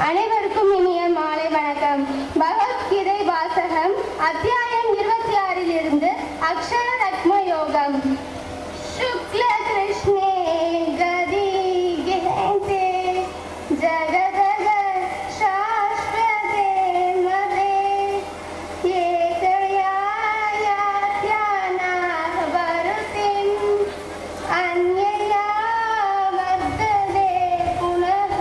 அனைவருக்கும் இனிய மாலை வணக்கம். பகவத்கீதை வாசகம் அத்தியாயம் 26 அக்ஷர ரத்ம யோகம். சுக்ல கிருஷ்ணே கதி கஹந்தே ஜகதக சாஸ்வதே மதே ஏகயா யாத்யானா வருதிம் அன்யயா வர்ததே புனஹ.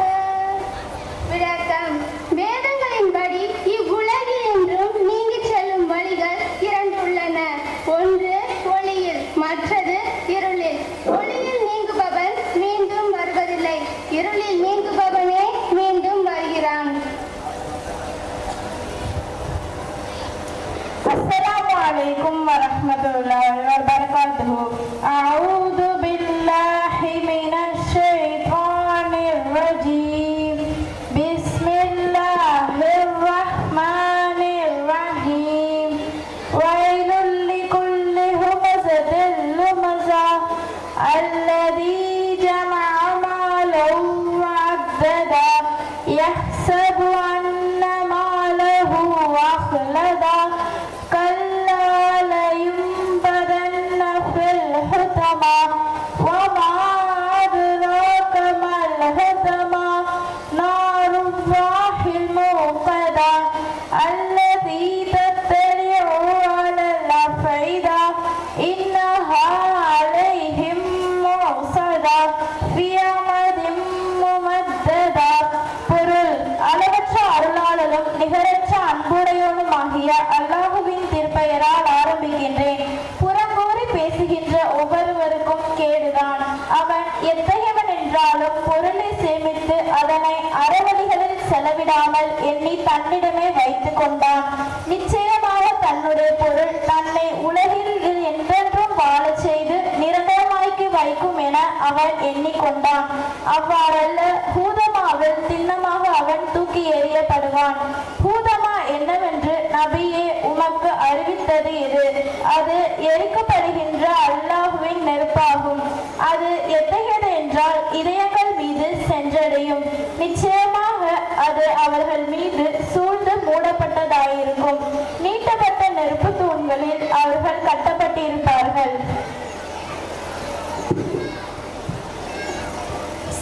விளக்கம். வேதங்களின்படி இவ்வுலகில் என்றும் நீங்கிச் செல்லும் வழிகள் 2 உள்ளன. ஒன்று ஒளியில், மற்றது இருளில். ஒளியில் நீங்குபவன் மீண்டும் வருவதில்லை, இருளில் நீங்குபவனே மீண்டும் வருகிறான். அஸ்ஸலாமு அலைக்கும் வரஹ்மத்துல்லாஹி வபரகாத்துஹு. அஊது பில்லாஹி மினஷ் ஷைத்தானிர் ரஜீம். பிஸ்மில்லாஹிர் ரஹ்மானிர் ரஹீம். வயலுல் லிகுல்லி ஹுமஸத்தில் லுமஸா அல்லதீ ஜமஅ மாலஹு வஅத்ததா யஹ்ஸபு அன்ன மாலஹு அக்லதா كلا لينبذن في الحطمة وما أدراك ما الحطمة نار الله الموقدة التي تطلع على الأفئدة إنها عليهم موصدة في أمد ممددة. பொருள். அளவற்ற அருளாளலும் நிகரற்ற அன்புடையோனுமாகிய அல்லாஹுவின் திருப்பெயரால் ஆரம்பிக்கின்றேன். புறங்கூறி பேசுகின்ற ஒவ்வொருவருக்கும் கேடுதான். அவன் எத்தகையவன் என்றாலும் பொருளை சேமித்து அதனை அறவழிகளில் செலவிடாமல் எண்ணி தன்னிடமே வைத்துக் கொண்டான். நிச்சயமாக தன்னுடைய பொருள் தன்னை உலகில் என்றென்றும் வாழச் செய்து நிரந்தரமாய்க்கு வைக்கும் என அவன் எண்ணிக்கொண்டான். அவ்வாறல்ல, பூதமாவில் திண்ணமாக அவன் தூக்கி எறியப்படுவான். பூதமா என்னவென்று நபியே உமக்கு அறிவித்தது எது? அது எரிக்கப்படுகின்ற அல்லாஹுவின் நெருப்பாகும். அது எத்தகையது என்றால் இதயங்கள் மீது சென்றடையும். நிச்சயமாக அது அவர்கள் மீது சூழ்ந்து மூடப்பட்டதாயிருக்கும். நீட்டப்பட்ட நெருப்பு தூண்களில் அவர்கள் கட்டப்பட்டிருப்பார்கள்.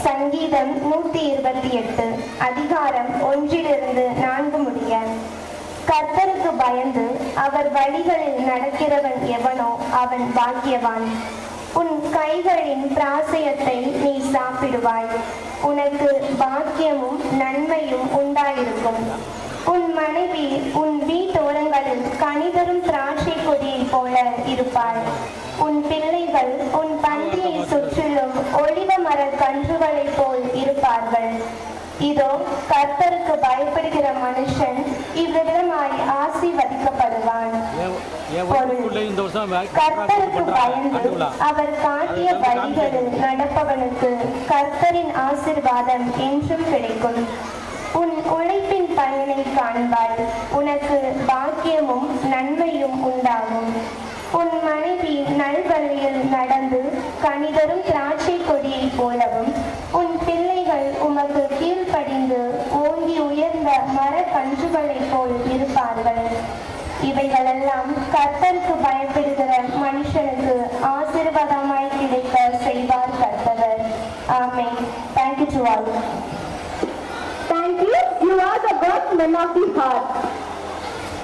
சங்கீதம் 128 அதிகாரம் 1-4 முடிய. கர்த்தருக்கு பயந்து அவர் வழிகளில் நடக்கிறவன் எவனோ அவன் பாக்கியவான். உன் கைகளின் பிராசயத்தை நீ சாப்பிடுவாய், உனக்கு பாக்கியமும் நன்மையும் உண்டாயிருக்கும். உன் மனைவி உன் வீட்டோரங்களில் கனிதரும் திராட்சை கொடியை போல இருப்பாள். உன் பிள்ளைகள் உன் பந்தியை சுற்றிலும் ஒளிவ மர கன்றுகளைப் போல் இருப்பார்கள். இதோ, கர்த்தருக்கு பயப்படுகிற மனுஷன் இவ்விதமாய் ஆசீர்வதிக்கப்படுவான். கர்த்தருக்கு பயந்து அவர் காட்டிய வழிகளில் நடப்பவனுக்கு கர்த்தரின் ஆசீர்வாதம் என்றும் கிடைக்கும். உன் உழைப்பின் பயனை காண்பாய், உனக்கு பாக்கியமும் நன்மையும் உண்டாகும். உன் மனைவி நல்வழியில் நடந்து கனிதரும் திராட்சை கொடியை போலவும், உன் பிள்ளைகள் உமக்கு கீழ்ப்படிந்து ஓங்கி உயர்ந்த மர கன்றுகளைப் போல் இருப்பார்கள். இவைகளெல்லாம் கர்த்தருக்கு பயப்படுகிற மனுஷனுக்கு ஆசீர்வாதமாய் கிடைக்க செய்வார் கர்த்தர். ஆமென். Thank you to all. Thank you. You are the God man of the heart.